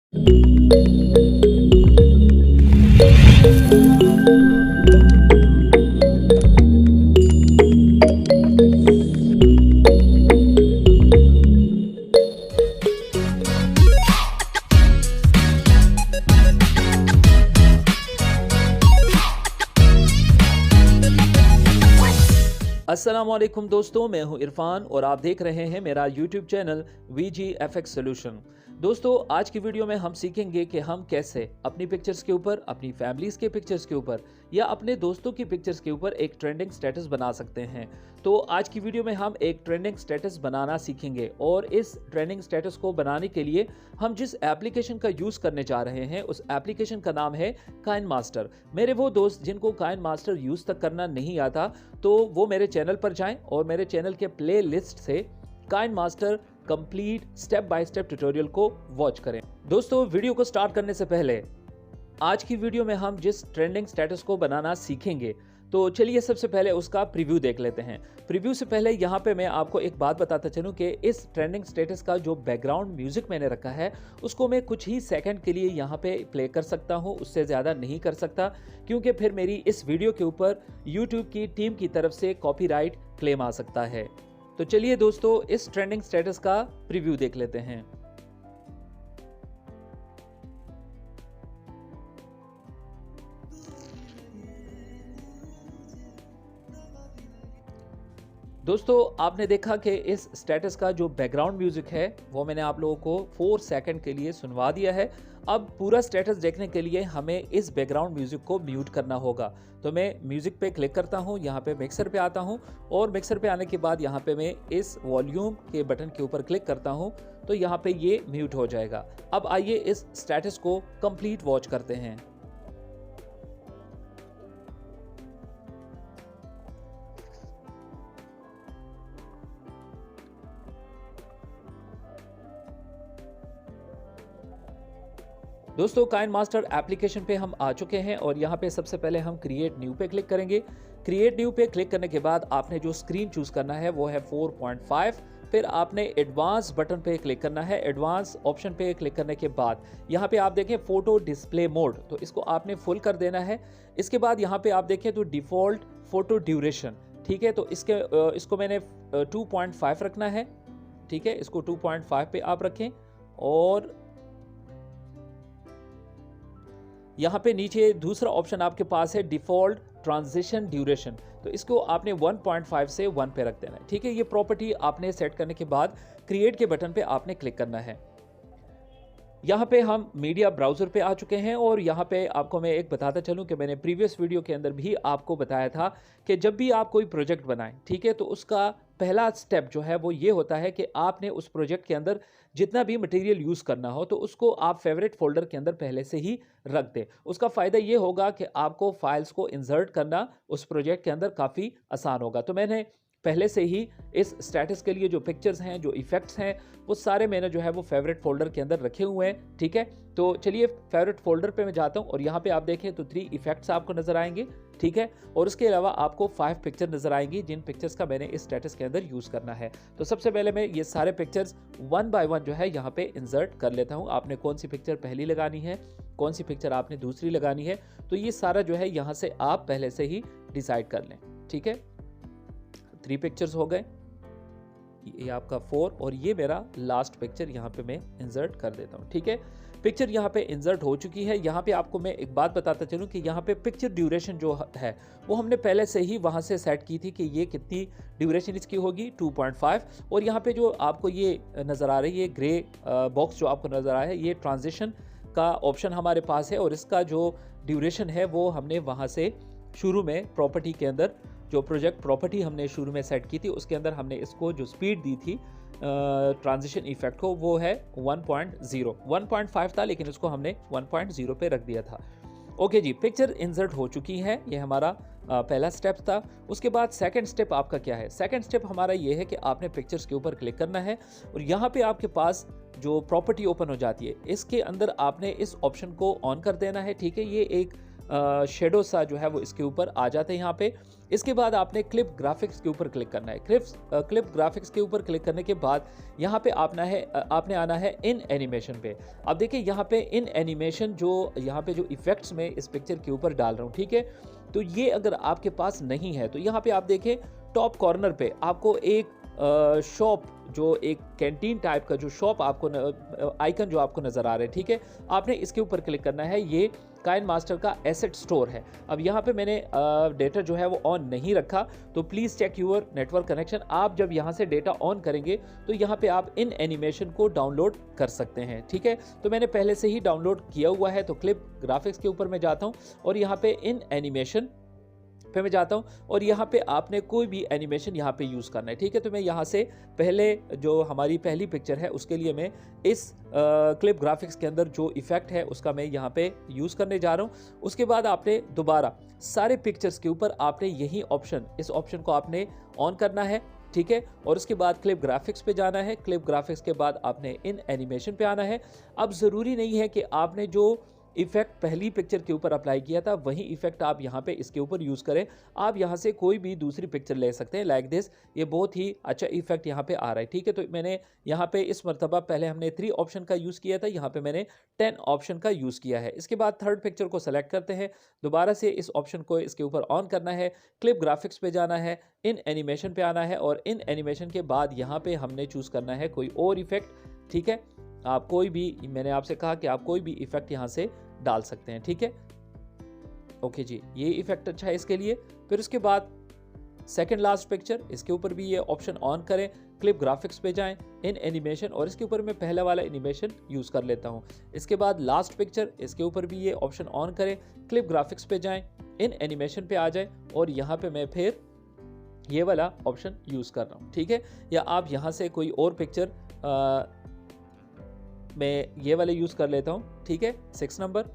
अस्सलामुअलैकुम दोस्तों, मैं हूं इरफान और आप देख रहे हैं मेरा यूट्यूब चैनल VGFX सॉल्यूशन। दोस्तों, आज की वीडियो में हम सीखेंगे कि हम कैसे अपनी पिक्चर्स के ऊपर, अपनी फैमिलीज के पिक्चर्स के ऊपर या अपने दोस्तों की पिक्चर्स के ऊपर एक ट्रेंडिंग स्टेटस बना सकते हैं। तो आज की वीडियो में हम एक ट्रेंडिंग स्टेटस बनाना सीखेंगे और इस ट्रेंडिंग स्टेटस को बनाने के लिए हम जिस एप्लीकेशन का यूज़ करने जा रहे हैं उस एप्लीकेशन का नाम है काइनमास्टर। मेरे वो दोस्त जिनको काइनमास्टर यूज़ तक करना नहीं आता तो वो मेरे चैनल पर जाएं और मेरे चैनल के प्ले लिस्ट से KineMaster complete step by step tutorial को वॉच करें। दोस्तों, वीडियो को स्टार्ट करने से पहले आज की वीडियो में हम जिस ट्रेंडिंग स्टेटस को बनाना सीखेंगे तो चलिए सबसे पहले उसका प्रीव्यू देख लेते हैं। प्रीव्यू से पहले यहाँ पे मैं आपको एक बात बताता चलूँ कि इस ट्रेंडिंग स्टेटस का जो बैकग्राउंड म्यूजिक मैंने रखा है उसको मैं कुछ ही सेकंड के लिए यहाँ पे प्ले कर सकता हूँ, उससे ज़्यादा नहीं कर सकता, क्योंकि फिर मेरी इस वीडियो के ऊपर यूट्यूब की टीम की तरफ से कॉपीराइट क्लेम आ सकता है। तो चलिए दोस्तों, इस ट्रेंडिंग स्टेटस का प्रीव्यू देख लेते हैं। दोस्तों, आपने देखा कि इस स्टेटस का जो बैकग्राउंड म्यूजिक है वो मैंने आप लोगों को 4 सेकंड के लिए सुनवा दिया है। अब पूरा स्टेटस देखने के लिए हमें इस बैकग्राउंड म्यूजिक को म्यूट करना होगा। तो मैं म्यूजिक पे क्लिक करता हूँ, यहाँ पे मिक्सर पे आता हूँ और मिक्सर पे आने के बाद यहाँ पे मैं इस वॉल्यूम के बटन के ऊपर क्लिक करता हूँ तो यहाँ पे ये म्यूट हो जाएगा। अब आइए इस स्टेटस को कंप्लीट वॉच करते हैं। दोस्तों, काइनमास्टर एप्लीकेशन पे हम आ चुके हैं और यहाँ पे सबसे पहले हम क्रिएट न्यू पे क्लिक करेंगे। क्रिएट न्यू पे क्लिक करने के बाद आपने जो स्क्रीन चूज करना है वो है 4.5। फिर आपने एडवांस बटन पे क्लिक करना है। एडवांस ऑप्शन पे क्लिक करने के बाद यहाँ पे आप देखें फोटो डिस्प्ले मोड, तो इसको आपने फुल कर देना है। इसके बाद यहाँ पे आप देखें तो डिफॉल्ट फोटो ड्यूरेशन, ठीक है, तो इसको मैंने 2.5 रखना है, ठीक है, इसको 2.5 पे आप रखें। और यहाँ पे नीचे दूसरा ऑप्शन आपके पास है डिफॉल्ट ट्रांजिशन ड्यूरेशन, तो इसको आपने 1.5 से 1 पे रख देना है, ठीक है। ये प्रॉपर्टी आपने सेट करने के बाद क्रिएट के बटन पे आपने क्लिक करना है। यहाँ पे हम मीडिया ब्राउज़र पे आ चुके हैं और यहाँ पे आपको मैं एक बताता चलूँ कि मैंने प्रीवियस वीडियो के अंदर भी आपको बताया था कि जब भी आप कोई प्रोजेक्ट बनाएं, ठीक है, तो उसका पहला स्टेप जो है वो ये होता है कि आपने उस प्रोजेक्ट के अंदर जितना भी मटेरियल यूज़ करना हो तो उसको आप फेवरेट फोल्डर के अंदर पहले से ही रख दें। उसका फ़ायदा ये होगा कि आपको फाइल्स को इंसर्ट करना उस प्रोजेक्ट के अंदर काफ़ी आसान होगा। तो मैंने पहले से ही इस स्टेटस के लिए जो पिक्चर्स हैं, जो इफेक्ट्स हैं, वो सारे मैंने जो है वो फेवरेट फोल्डर के अंदर रखे हुए हैं, ठीक है। तो चलिए फेवरेट फोल्डर पे मैं जाता हूँ और यहाँ पे आप देखें तो 3 इफेक्ट्स आपको नजर आएंगे, ठीक है, और उसके अलावा आपको 5 पिक्चर नजर आएंगी जिन पिक्चर्स का मैंने इस स्टेटस के अंदर यूज़ करना है। तो सबसे पहले मैं ये सारे पिक्चर्स 1 बाय 1 जो है यहाँ पे इंसर्ट कर लेता हूँ। आपने कौन सी पिक्चर पहली लगानी है, कौन सी पिक्चर आपने दूसरी लगानी है, तो ये सारा जो है यहाँ से आप पहले से ही डिसाइड कर लें, ठीक है। 3 पिक्चर्स हो गए, ये आपका 4 और ये मेरा लास्ट पिक्चर यहाँ पे मैं इंसर्ट कर देता हूँ, ठीक है। पिक्चर यहाँ पे इंसर्ट हो चुकी है। यहाँ पे आपको मैं एक बात बताता चलूँ कि यहाँ पे पिक्चर ड्यूरेशन जो है वो हमने पहले से ही वहाँ से सेट की थी कि ये कितनी ड्यूरेशन इसकी होगी, 2.5। और यहाँ पे जो आपको ये नज़र आ रही है ग्रे बॉक्स जो आपको नज़र आ रहा है, ये ट्रांजिशन का ऑप्शन हमारे पास है और इसका जो ड्यूरेशन है वो हमने वहाँ से शुरू में प्रॉपर्टी के अंदर जो प्रोजेक्ट प्रॉपर्टी हमने शुरू में सेट की थी उसके अंदर हमने इसको जो स्पीड दी थी ट्रांजिशन इफेक्ट को वो है 1.0। 1.5 था लेकिन उसको हमने 1.0 पे रख दिया था। ओके जी, पिक्चर इंसर्ट हो चुकी है, ये हमारा पहला स्टेप था। उसके बाद सेकंड स्टेप आपका क्या है? सेकंड स्टेप हमारा ये है कि आपने पिक्चर्स के ऊपर क्लिक करना है और यहाँ पे आपके पास जो प्रॉपर्टी ओपन हो जाती है इसके अंदर आपने इस ऑप्शन को ऑन कर देना है, ठीक है। ये एक शेडो सा जो है वो इसके ऊपर आ जाते हैं यहाँ पे। इसके बाद आपने क्लिप ग्राफिक्स के ऊपर क्लिक करना है। क्लिप ग्राफिक्स के ऊपर क्लिक करने के बाद यहाँ पे आपने आना है इन एनिमेशन पे। अब देखिए यहाँ पे इन एनिमेशन जो यहाँ पे जो इफेक्ट्स में इस पिक्चर के ऊपर डाल रहा हूँ, ठीक है। तो ये अगर आपके पास नहीं है तो यहाँ पे आप देखें टॉप कॉर्नर पे आपको एक शॉप, जो एक कैंटीन टाइप का जो शॉप आपको आइकन जो आपको नज़र आ रहा है, ठीक है। आपने इसके ऊपर क्लिक करना है। ये काइनमास्टर का एसेट स्टोर है। अब यहाँ पे मैंने डेटा जो है वो ऑन नहीं रखा, तो please check your network connection. आप जब यहाँ से डेटा ऑन करेंगे तो यहाँ पे आप इन एनिमेशन को डाउनलोड कर सकते हैं, ठीक है। तो मैंने पहले से ही डाउनलोड किया हुआ है, तो क्लिप ग्राफिक्स के ऊपर मैं जाता हूँ और यहाँ पे इन एनिमेशन पे मैं जाता हूँ और यहाँ पे आपने कोई भी एनिमेशन यहाँ पे यूज़ करना है, ठीक है। तो मैं यहाँ से पहले जो हमारी पहली पिक्चर है उसके लिए मैं इस क्लिप ग्राफिक्स के अंदर जो इफेक्ट है उसका मैं यहाँ पे यूज़ करने जा रहा हूँ। उसके बाद आपने दोबारा सारे पिक्चर्स के ऊपर आपने यही ऑप्शन, इस ऑप्शन को आपने ऑन करना है, ठीक है। और उसके बाद क्लिप ग्राफिक्स पे जाना है। क्लिप ग्राफिक्स के बाद आपने इन एनिमेशन पे आना है। अब ज़रूरी नहीं है कि आपने जो इफेक्ट पहली पिक्चर के ऊपर अप्लाई किया था वही इफेक्ट आप यहाँ पे इसके ऊपर यूज़ करें। आप यहाँ से कोई भी दूसरी पिक्चर ले सकते हैं, लाइक दिस। ये बहुत ही अच्छा इफेक्ट यहाँ पे आ रहा है, ठीक है। तो मैंने यहाँ पे इस मरतबा पहले हमने 3 ऑप्शन का यूज़ किया था, यहाँ पे मैंने 10 ऑप्शन का यूज़ किया है। इसके बाद थर्ड पिक्चर को सेलेक्ट करते हैं, दोबारा से इस ऑप्शन को इसके ऊपर ऑन करना है, क्लिप ग्राफिक्स पे जाना है, इन एनिमेशन पे आना है और इन एनिमेशन के बाद यहाँ पे हमने चूज़ करना है कोई और इफेक्ट, ठीक है। आप कोई भी, मैंने आपसे कहा कि आप कोई भी इफेक्ट यहाँ से डाल सकते हैं, ठीक है। ओके जी, ये इफेक्ट अच्छा है इसके लिए। फिर उसके बाद सेकंड लास्ट पिक्चर, इसके ऊपर भी ये ऑप्शन ऑन करें, क्लिप ग्राफिक्स पे जाएं, इन एनिमेशन, और इसके ऊपर मैं पहला वाला एनिमेशन यूज़ कर लेता हूँ। इसके बाद लास्ट पिक्चर, इसके ऊपर भी ये ऑप्शन ऑन करें, क्लिप ग्राफिक्स पे जाएं, इन एनिमेशन पे आ जाएं और यहाँ पे मैं फिर ये वाला ऑप्शन यूज़ कर रहा हूँ, ठीक है। या आप यहाँ से कोई और पिक्चर मैं ये वाले यूज़ कर लेता हूँ, ठीक है, 6 नंबर।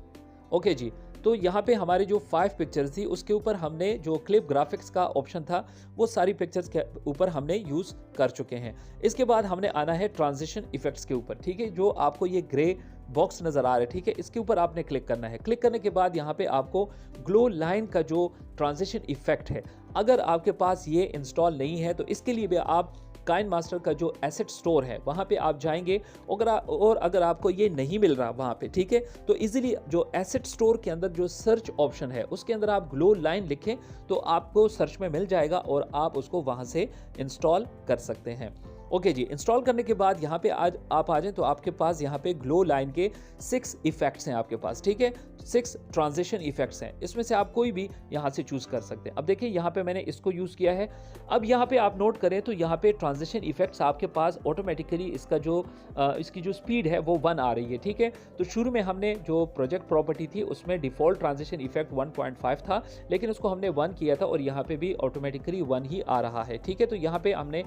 ओके जी, तो यहाँ पे हमारी जो 5 पिक्चर्स थी उसके ऊपर हमने जो क्लिप ग्राफिक्स का ऑप्शन था वो सारी पिक्चर्स के ऊपर हमने यूज़ कर चुके हैं। इसके बाद हमने आना है ट्रांजिशन इफेक्ट्स के ऊपर, ठीक है। जो आपको ये ग्रे बॉक्स नज़र आ रहा है, ठीक है, इसके ऊपर आपने क्लिक करना है। क्लिक करने के बाद यहाँ पे आपको ग्लो लाइन का जो ट्रांजिशन इफेक्ट है, अगर आपके पास ये इंस्टॉल नहीं है तो इसके लिए भी आप काइनमास्टर का जो एसेट स्टोर है वहाँ पे आप जाएंगे और अगर आपको ये नहीं मिल रहा वहाँ पे, ठीक है, तो इजीली जो एसेट स्टोर के अंदर जो सर्च ऑप्शन है उसके अंदर आप ग्लो लाइन लिखें तो आपको सर्च में मिल जाएगा और आप उसको वहाँ से इंस्टॉल कर सकते हैं। ओके जी, इंस्टॉल करने के बाद यहाँ पे आज आप आ जाएं तो आपके पास यहाँ पे ग्लो लाइन के 6 इफेक्ट्स हैं आपके पास, ठीक है, 6 ट्रांजिशन इफेक्ट्स हैं। इसमें से आप कोई भी यहाँ से चूज़ कर सकते हैं। अब देखिए यहाँ पे मैंने इसको यूज़ किया है। अब यहाँ पे आप नोट करें तो यहाँ पे ट्रांजिशन इफेक्ट्स आपके पास ऑटोमेटिकली इसका जो इसकी जो स्पीड है वो 1 आ रही है, ठीक है। तो शुरू में हमने जो प्रोजेक्ट प्रॉपर्टी थी उसमें डिफ़ॉल्ट ट्रांजिशन इफेक्ट 1.5 था, लेकिन उसको हमने 1 किया था और यहाँ पे भी ऑटोमेटिकली 1 ही आ रहा है, ठीक है। तो यहाँ पे हमने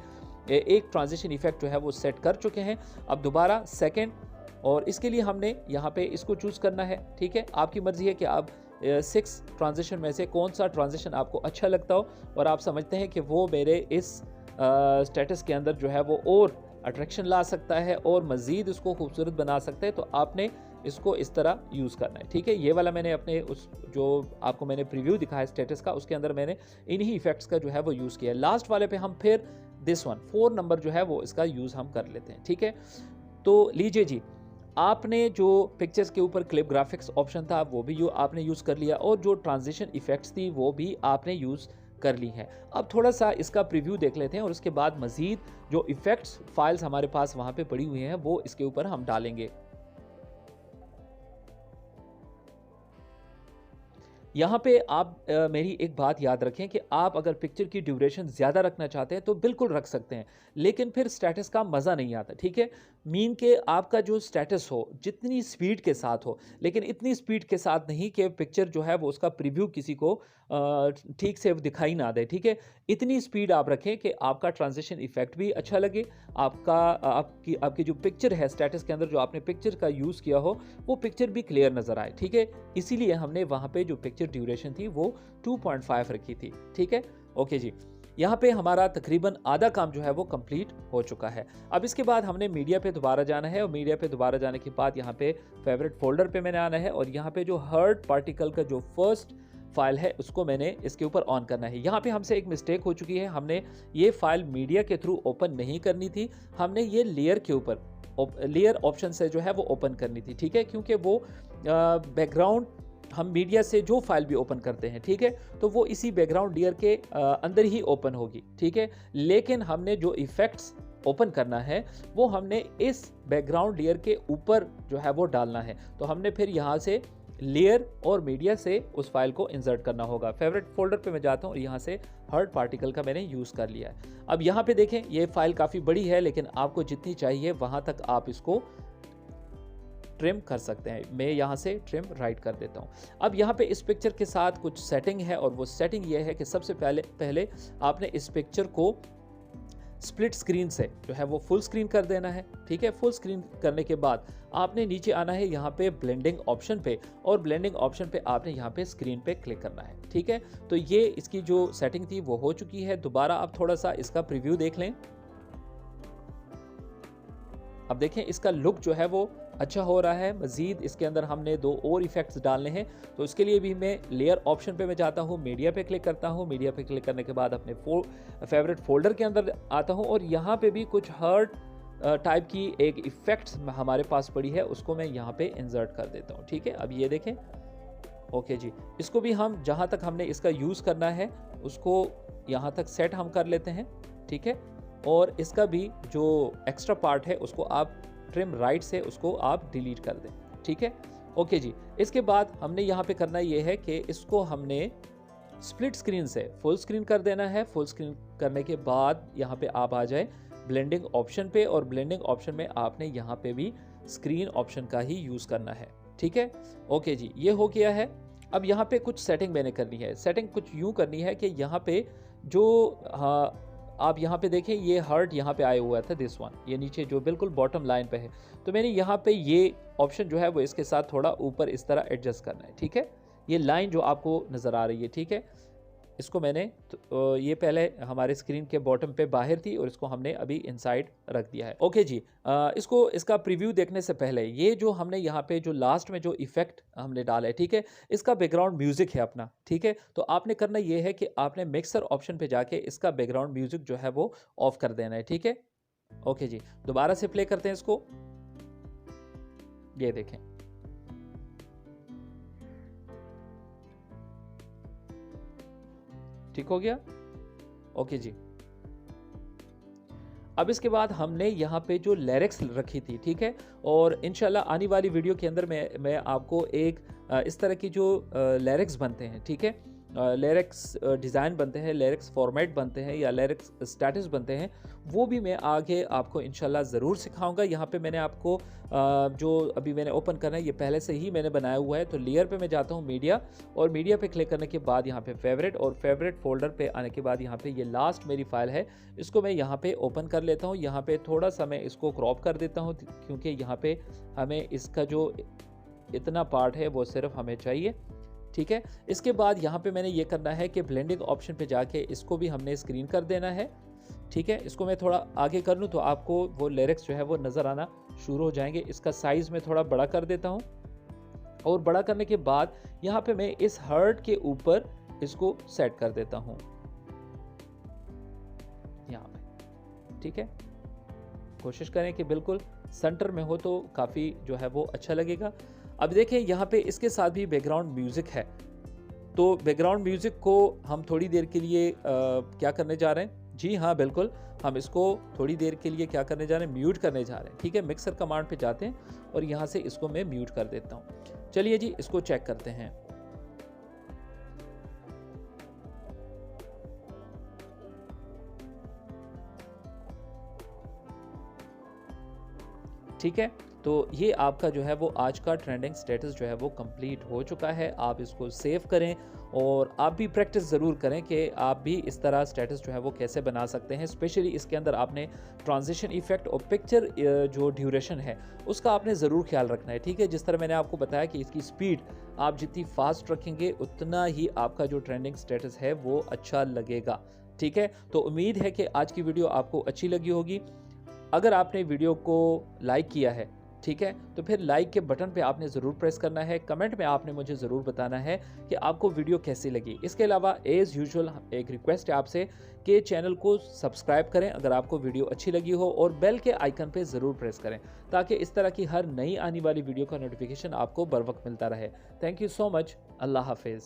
एक ट्रांजिशन इफेक्ट जो है वो सेट कर चुके हैं। अब दोबारा सेकंड, और इसके लिए हमने यहाँ पे इसको चूज़ करना है, ठीक है। आपकी मर्ज़ी है कि आप 6 ट्रांजिशन में से कौन सा ट्रांजिशन आपको अच्छा लगता हो और आप समझते हैं कि वो मेरे इस स्टेटस के अंदर जो है वो और अट्रैक्शन ला सकता है और मज़ीद इसको खूबसूरत बना सकता है, तो आपने इसको इस तरह यूज़ करना है, ठीक है। ये वाला मैंने अपने उस जो आपको मैंने प्रीव्यू दिखाया स्टेटस का उसके अंदर मैंने इन्हीं इफेक्ट्स का जो है वो यूज़ किया है। लास्ट वाले पे हम फिर दिस वन 4 नंबर जो है वो इसका यूज़ हम कर लेते हैं, ठीक है। तो लीजिए जी, आपने जो पिक्चर्स के ऊपर क्लिप ग्राफिक्स ऑप्शन था वो भी आपने यूज़ कर लिया और जो ट्रांजिशन इफेक्ट्स थी वो भी आपने यूज़ कर ली हैं। अब थोड़ा सा इसका प्रीव्यू देख लेते हैं और उसके बाद मज़ीद जो इफेक्ट्स फाइल्स हमारे पास वहाँ पे पड़ी हुई हैं वो इसके ऊपर हम डालेंगे। यहाँ पे आप मेरी एक बात याद रखें कि आप अगर पिक्चर की ड्यूरेशन ज़्यादा रखना चाहते हैं तो बिल्कुल रख सकते हैं, लेकिन फिर स्टेटस का मज़ा नहीं आता, ठीक है। मीन के आपका जो स्टेटस हो जितनी स्पीड के साथ हो, लेकिन इतनी स्पीड के साथ नहीं कि पिक्चर जो है वो उसका प्रीव्यू किसी को ठीक से दिखाई ना दे, ठीक है। इतनी स्पीड आप रखें कि आपका ट्रांजिशन इफेक्ट भी अच्छा लगे, आपकी जो पिक्चर है स्टेटस के अंदर जो आपने पिक्चर का यूज़ किया हो वो पिक्चर भी क्लियर नज़र आए, ठीक है। इसीलिए हमने वहाँ पे जो पिक्चर ड्यूरेशन थी वो 2.5 रखी थी, ठीक है। ओके जी, यहाँ पे हमारा तकरीबन आधा काम जो है वो कंप्लीट हो चुका है। अब इसके बाद हमने मीडिया पे दोबारा जाना है और मीडिया पे दोबारा जाने के बाद यहाँ पे फेवरेट फोल्डर पे मैंने आना है और यहाँ पे जो हर्ट पार्टिकल का जो फर्स्ट फाइल है उसको मैंने इसके ऊपर ऑन करना है। यहाँ पे हमसे एक मिस्टेक हो चुकी है, हमने ये फाइल मीडिया के थ्रू ओपन नहीं करनी थी, हमने ये लेयर के ऊपर लेयर ऑप्शन से जो है वो ओपन करनी थी, ठीक है, क्योंकि वो बैकग्राउंड हम मीडिया से जो फाइल भी ओपन करते हैं, ठीक है, तो वो इसी बैकग्राउंड लेयर के अंदर ही ओपन होगी, ठीक है। लेकिन हमने जो इफेक्ट्स ओपन करना है वो हमने इस बैकग्राउंड लेयर के ऊपर जो है वो डालना है। तो हमने फिर यहाँ से लेयर और मीडिया से उस फाइल को इंसर्ट करना होगा। फेवरेट फोल्डर पे मैं जाता हूँ और यहाँ से हर्ट पार्टिकल का मैंने यूज़ कर लिया है। अब यहाँ पे देखें ये फाइल काफ़ी बड़ी है, लेकिन आपको जितनी चाहिए वहाँ तक आप इसको ट्रिम कर सकते हैं। मैं यहाँ से ट्रिम राइट कर देता हूँ। अब यहाँ पे इस पिक्चर के साथ कुछ सेटिंग है और वो सेटिंग ये है कि सबसे पहले आपने इस पिक्चर को स्प्लिट स्क्रीन से जो है वो फुल स्क्रीन कर देना है, ठीक है। फुल स्क्रीन करने के बाद आपने नीचे आना है यहाँ पे ब्लेंडिंग ऑप्शन पे और ब्लेंडिंग ऑप्शन पे आपने यहाँ पे स्क्रीन पे क्लिक करना है, ठीक है। तो ये इसकी जो सेटिंग थी वो हो चुकी है। दोबारा आप थोड़ा सा इसका प्रीव्यू देख लें। अब देखें इसका लुक जो है वो अच्छा हो रहा है। मज़ीद इसके अंदर हमने 2 और इफेक्ट्स डालने हैं, तो उसके लिए भी मैं लेयर ऑप्शन पे मैं जाता हूँ, मीडिया पे क्लिक करता हूँ। मीडिया पे क्लिक करने के बाद अपने फेवरेट फोल्डर के अंदर आता हूँ और यहाँ पे भी कुछ हर्ट टाइप की एक इफेक्ट्स हमारे पास पड़ी है, उसको मैं यहाँ पे इंसर्ट कर देता हूँ, ठीक है। अब ये देखें, ओके जी, इसको भी हम जहाँ तक हमने इसका यूज़ करना है उसको यहाँ तक सेट हम कर लेते हैं, ठीक है। और इसका भी जो एक्स्ट्रा पार्ट है उसको आप ट्रिम राइट से उसको आप डिलीट कर दें, ठीक है। ओके जी, इसके बाद हमने यहाँ पे करना ये है कि इसको हमने स्प्लिट स्क्रीन से फुल स्क्रीन कर देना है। फुल स्क्रीन करने के बाद यहाँ पे आप आ जाए ब्लेंडिंग ऑप्शन पे और ब्लेंडिंग ऑप्शन में आपने यहाँ पे भी स्क्रीन ऑप्शन का ही यूज़ करना है, ठीक है। ओके जी, ये हो गया है। अब यहाँ पे कुछ सेटिंग मैंने करनी है। सेटिंग कुछ यूँ करनी है कि यहाँ पे जो आप यहाँ पे देखें ये हर्ट यहाँ पे आया हुआ था, दिस वन, ये नीचे जो बिल्कुल बॉटम लाइन पे है, तो मैंने यहाँ पे ये ऑप्शन जो है वो इसके साथ थोड़ा ऊपर इस तरह एडजस्ट करना है, ठीक है। ये लाइन जो आपको नज़र आ रही है, ठीक है, इसको मैंने ये पहले हमारे स्क्रीन के बॉटम पे बाहर थी और इसको हमने अभी इनसाइड रख दिया है। ओके जी, इसका प्रीव्यू देखने से पहले ये जो हमने यहाँ पे जो लास्ट में जो इफेक्ट हमने डाला है, ठीक है, इसका बैकग्राउंड म्यूजिक है अपना, ठीक है। तो आपने करना ये है कि आपने मिक्सर ऑप्शन पे जाके इसका बैकग्राउंड म्यूजिक जो है वो ऑफ कर देना है, ठीक है। ओके जी, दोबारा से प्ले करते हैं इसको, ये देखें, ठीक हो गया। ओके जी, अब इसके बाद हमने यहाँ पे जो लिरिक्स रखी थी, ठीक है, और इंशाल्लाह आने वाली वीडियो के अंदर मैं आपको एक इस तरह की जो लिरिक्स बनते हैं, ठीक है, लिरिक्स डिज़ाइन बनते हैं, लिरिक्स फॉर्मेट बनते हैं या लिरिक्स स्टेटस बनते हैं, वो भी मैं आगे आपको इंशाल्लाह ज़रूर सिखाऊंगा। यहाँ पे मैंने आपको जो अभी मैंने ओपन करना है ये पहले से ही मैंने बनाया हुआ है। तो लेयर पे मैं जाता हूँ मीडिया, और मीडिया पे क्लिक करने के बाद यहाँ पे फेवरेट, और फेवरेट फोल्डर पे आने के बाद यहाँ पे ये लास्ट मेरी फाइल है, इसको मैं यहाँ पे ओपन कर लेता हूँ। यहाँ पे थोड़ा सा मैं इसको क्रॉप कर देता हूँ क्योंकि यहाँ पे हमें इसका जो इतना पार्ट है वो सिर्फ हमें चाहिए, ठीक है। इसके बाद यहाँ पे मैंने ये करना है कि ब्लेंडिंग ऑप्शन पे जाके इसको भी हमने स्क्रीन कर देना है, ठीक है। इसको मैं थोड़ा आगे कर लूँ तो आपको वो लिरिक्स जो है वो नज़र आना शुरू हो जाएंगे। इसका साइज़ मैं थोड़ा बड़ा कर देता हूँ, और बड़ा करने के बाद यहाँ पे मैं इस हर्ट के ऊपर इसको सेट कर देता हूँ यहाँ पे, ठीक है। कोशिश करें कि बिल्कुल सेंटर में हो तो काफ़ी जो है वो अच्छा लगेगा। अब देखें यहाँ पे इसके साथ भी बैकग्राउंड म्यूज़िक है, तो बैकग्राउंड म्यूज़िक को हम थोड़ी देर के लिए क्या करने जा रहे हैं, जी हाँ बिल्कुल, हम इसको थोड़ी देर के लिए क्या करने जा रहे हैं, म्यूट करने जा रहे हैं, ठीक है। मिक्सर कमांड पे जाते हैं और यहाँ से इसको मैं म्यूट कर देता हूँ। चलिए जी, इसको चेक करते हैं। ठीक है, तो ये आपका जो है वो आज का ट्रेंडिंग स्टेटस जो है वो कंप्लीट हो चुका है। आप इसको सेव करें और आप भी प्रैक्टिस ज़रूर करें कि आप भी इस तरह स्टेटस जो है वो कैसे बना सकते हैं। स्पेशली इसके अंदर आपने ट्रांजिशन इफेक्ट और पिक्चर जो ड्यूरेशन है उसका आपने ज़रूर ख्याल रखना है, ठीक है। जिस तरह मैंने आपको बताया कि इसकी स्पीड आप जितनी फास्ट रखेंगे उतना ही आपका जो ट्रेंडिंग स्टेटस है वो अच्छा लगेगा, ठीक है, तो उम्मीद है कि आज की वीडियो आपको अच्छी लगी होगी। अगर आपने वीडियो को लाइक किया है, ठीक है, तो फिर लाइक के बटन पे आपने ज़रूर प्रेस करना है। कमेंट में आपने मुझे ज़रूर बताना है कि आपको वीडियो कैसी लगी। इसके अलावा एज़ यूजुअल एक रिक्वेस्ट है आपसे कि चैनल को सब्सक्राइब करें अगर आपको वीडियो अच्छी लगी हो, और बेल के आइकन पे ज़रूर प्रेस करें ताकि इस तरह की हर नई आने वाली वीडियो का नोटिफिकेशन आपको बर वक्त मिलता रहे। Thank you so much. अल्लाह हाफिज़।